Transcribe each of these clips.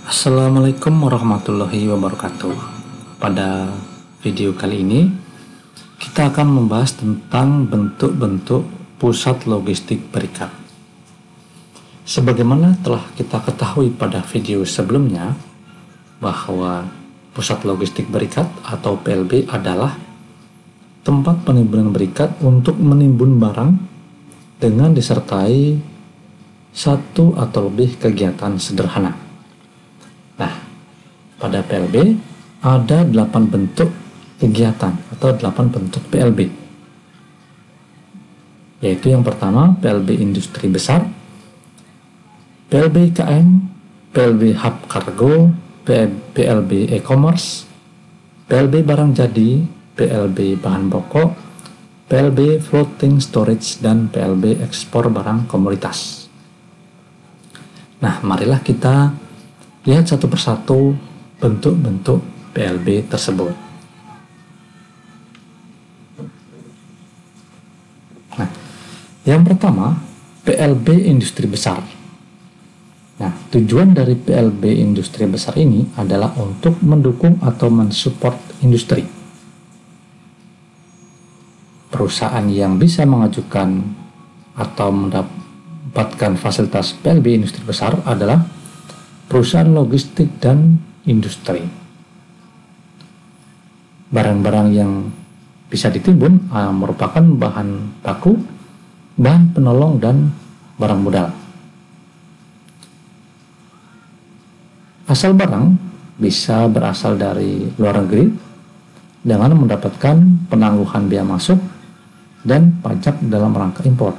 Assalamualaikum warahmatullahi wabarakatuh. Pada video kali ini kita akan membahas tentang bentuk-bentuk pusat logistik berikat. Sebagaimana telah kita ketahui pada video sebelumnya bahwa pusat logistik berikat atau PLB adalah tempat penimbunan berikat untuk menimbun barang dengan disertai satu atau lebih kegiatan sederhana. Nah, pada PLB ada 8 bentuk kegiatan atau 8 bentuk PLB. Yaitu yang pertama PLB industri besar, PLB IKM, PLB hub kargo, PLB e-commerce, PLB barang jadi, PLB bahan pokok, PLB floating storage, dan PLB ekspor barang komoditas. Nah, marilah kita lihat satu persatu bentuk-bentuk PLB tersebut. Nah, yang pertama PLB industri besar. Nah, tujuan dari PLB industri besar ini adalah untuk mendukung atau mensupport industri. Perusahaan yang bisa mengajukan atau mendapatkan fasilitas PLB industri besar adalah perusahaan logistik dan industri. Barang-barang yang bisa ditimbun merupakan bahan baku, bahan penolong, dan barang modal. Asal barang bisa berasal dari luar negeri dengan mendapatkan penangguhan biaya masuk dan pajak dalam rangka impor.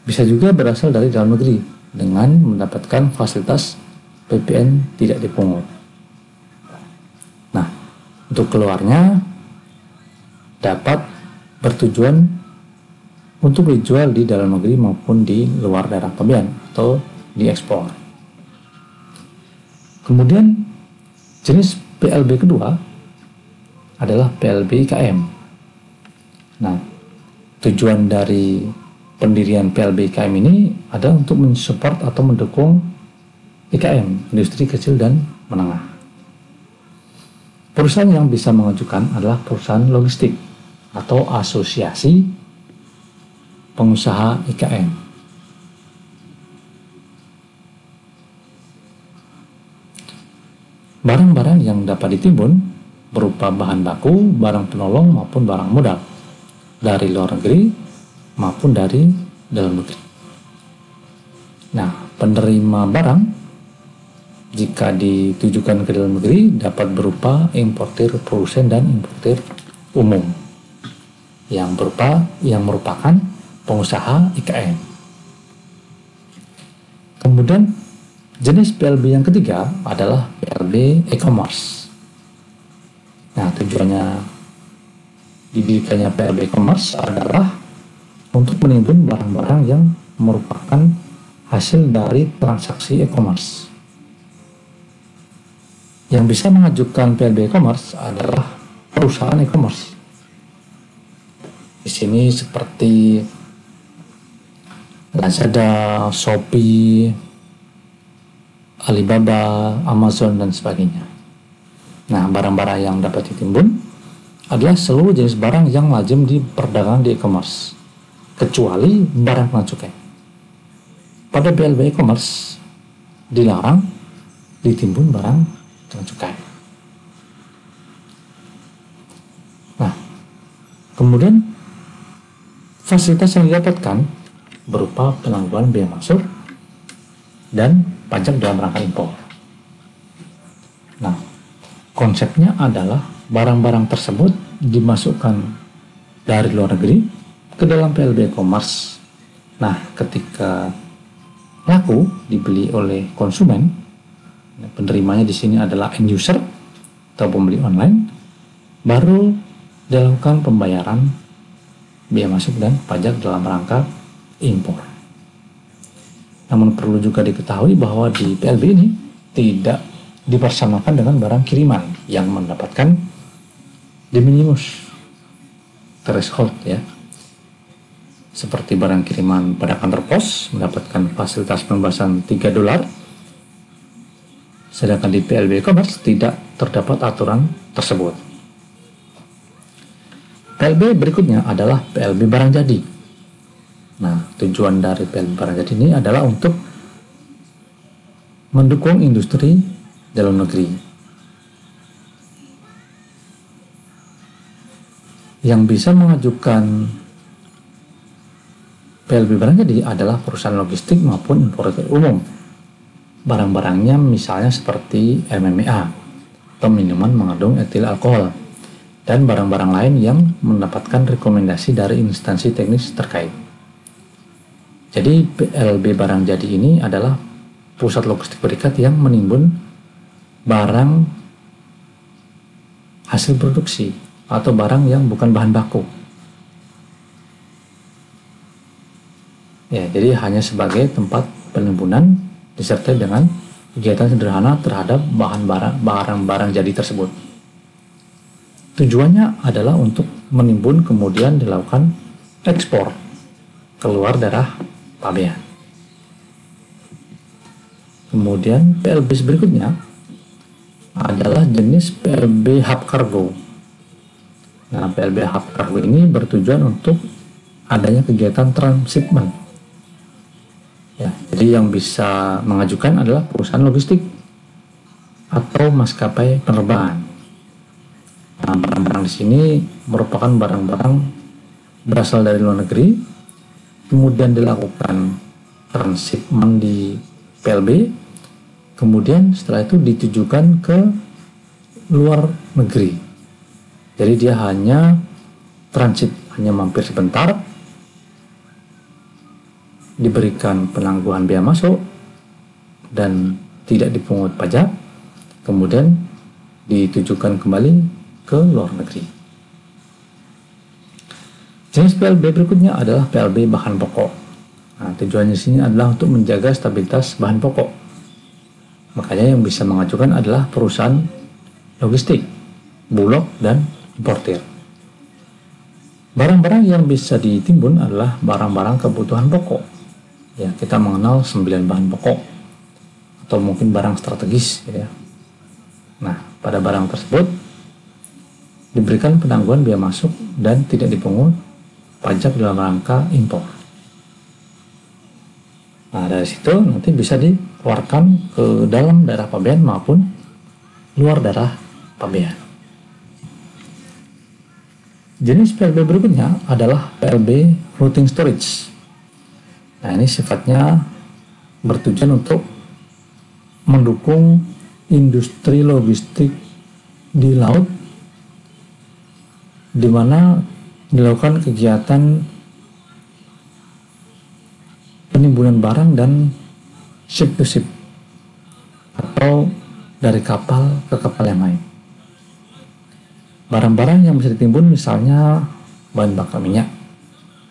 Bisa juga berasal dari dalam negeri dengan mendapatkan fasilitas PPN tidak dipungut. Nah, untuk keluarnya dapat bertujuan untuk dijual di dalam negeri maupun di luar daerah pemilihan atau diekspor. Kemudian jenis PLB kedua adalah PLB IKM. Nah, tujuan dari pendirian PLB IKM ini adalah untuk mensupport atau mendukung IKM, industri kecil dan menengah. Perusahaan yang bisa mengajukan adalah perusahaan logistik atau asosiasi pengusaha IKM. Barang-barang yang dapat ditimbun berupa bahan baku, barang penolong maupun barang modal dari luar negeri maupun dari dalam negeri. Nah, penerima barang jika ditujukan ke dalam negeri dapat berupa importir produsen dan importir umum yang merupakan pengusaha IKM. Kemudian jenis PLB yang ketiga adalah PLB e-commerce. Nah, tujuannya didirikannya PLB e-commerce adalah untuk menimbun barang-barang yang merupakan hasil dari transaksi e-commerce. Yang bisa mengajukan PLB e-commerce adalah perusahaan e-commerce. Di sini seperti Lazada, Shopee, Alibaba, Amazon, dan sebagainya. Nah, barang-barang yang dapat ditimbun adalah seluruh jenis barang yang lazim diperdagangkan di e-commerce, kecuali barang kena cukai. Pada PLB e-commerce dilarang ditimbun barang kena cukai. Nah, kemudian fasilitas yang didapatkan berupa penangguhan biaya masuk dan pajak dalam rangka impor. Nah, konsepnya adalah barang-barang tersebut dimasukkan dari luar negeri ke dalam PLB e-commerce. Nah, ketika laku dibeli oleh konsumen, penerimanya di sini adalah end user atau pembeli online, baru dilakukan pembayaran biaya masuk dan pajak dalam rangka impor. Namun perlu juga diketahui bahwa di PLB ini tidak dipersamakan dengan barang kiriman yang mendapatkan de minimis threshold ya. Seperti barang kiriman pada kantor pos mendapatkan fasilitas pembebasan $3 Sedangkan di PLB e-commerce tidak terdapat aturan tersebut. PLB berikutnya adalah PLB barang jadi. Nah, tujuan dari PLB barang jadi ini adalah untuk mendukung industri dalam negeri. Yang bisa mengajukan PLB barang jadi adalah perusahaan logistik maupun importer umum. Barang-barangnya misalnya seperti MMA atau minuman mengandung etil alkohol dan barang-barang lain yang mendapatkan rekomendasi dari instansi teknis terkait. Jadi PLB barang jadi ini adalah pusat logistik berikat yang menimbun barang hasil produksi atau barang yang bukan bahan baku. Ya, jadi hanya sebagai tempat penimbunan disertai dengan kegiatan sederhana terhadap barang-barang jadi tersebut. Tujuannya adalah untuk menimbun kemudian dilakukan ekspor keluar daerah pabean. Kemudian PLB berikutnya adalah jenis PLB hub cargo. Nah, PLB hub cargo ini bertujuan untuk adanya kegiatan transshipment. Ya, jadi yang bisa mengajukan adalah perusahaan logistik atau maskapai penerbangan. Nah, barang-barang di sini merupakan barang-barang berasal dari luar negeri, kemudian dilakukan transshipment di PLB, kemudian setelah itu ditujukan ke luar negeri. Jadi dia hanya transit, hanya mampir sebentar, diberikan penangguhan biaya masuk dan tidak dipungut pajak, kemudian ditujukan kembali ke luar negeri. Jenis PLB berikutnya adalah PLB bahan pokok. Nah, tujuannya di sini adalah untuk menjaga stabilitas bahan pokok. Makanya yang bisa mengajukan adalah perusahaan logistik, bulog, dan importir. Barang-barang yang bisa ditimbun adalah barang-barang kebutuhan pokok. Ya, kita mengenal 9 bahan pokok atau mungkin barang strategis, ya. Nah, pada barang tersebut diberikan penangguhan biaya masuk dan tidak dipungut pajak dalam rangka impor. Nah, dari situ nanti bisa dikeluarkan ke dalam daerah pabean maupun luar daerah pabean. Jenis PLB berikutnya adalah PLB floating storage. Nah, ini sifatnya bertujuan untuk mendukung industri logistik di laut, di mana dilakukan kegiatan penimbunan barang dan ship to ship atau dari kapal ke kapal yang lain. Barang-barang yang bisa ditimbun misalnya bahan bakar minyak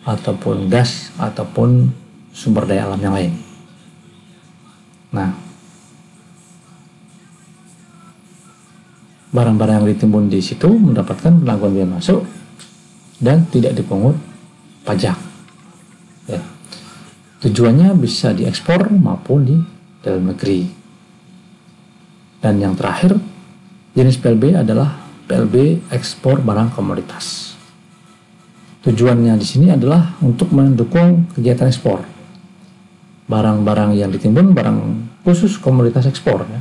ataupun gas ataupun sumber daya alam yang lain. Nah, barang-barang yang ditimbun di situ mendapatkan penangguhan biaya masuk dan tidak dipungut pajak. Ya. Tujuannya bisa diekspor maupun di dalam negeri. Dan yang terakhir, jenis PLB adalah PLB ekspor barang komoditas. Tujuannya di sini adalah untuk mendukung kegiatan ekspor. Barang-barang yang ditimbun barang khusus komoditas ekspor, ya.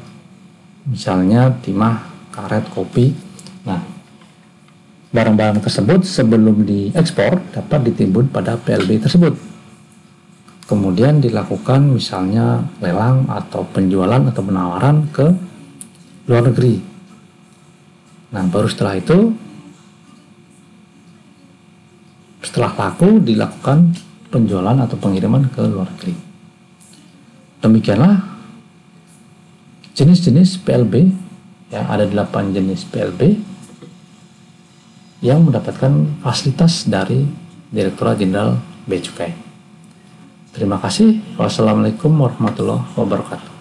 Misalnya timah, karet, kopi. Nah, barang-barang tersebut sebelum diekspor dapat ditimbun pada PLB tersebut. Kemudian dilakukan misalnya lelang atau penjualan atau penawaran ke luar negeri. Nah, baru setelah itu, setelah laku dilakukan penjualan atau pengiriman ke luar negeri. Demikianlah jenis-jenis PLB, ya, ada 8 jenis PLB yang mendapatkan fasilitas dari Direktorat Jenderal Bea Cukai. Terima kasih. Wassalamualaikum warahmatullahi wabarakatuh.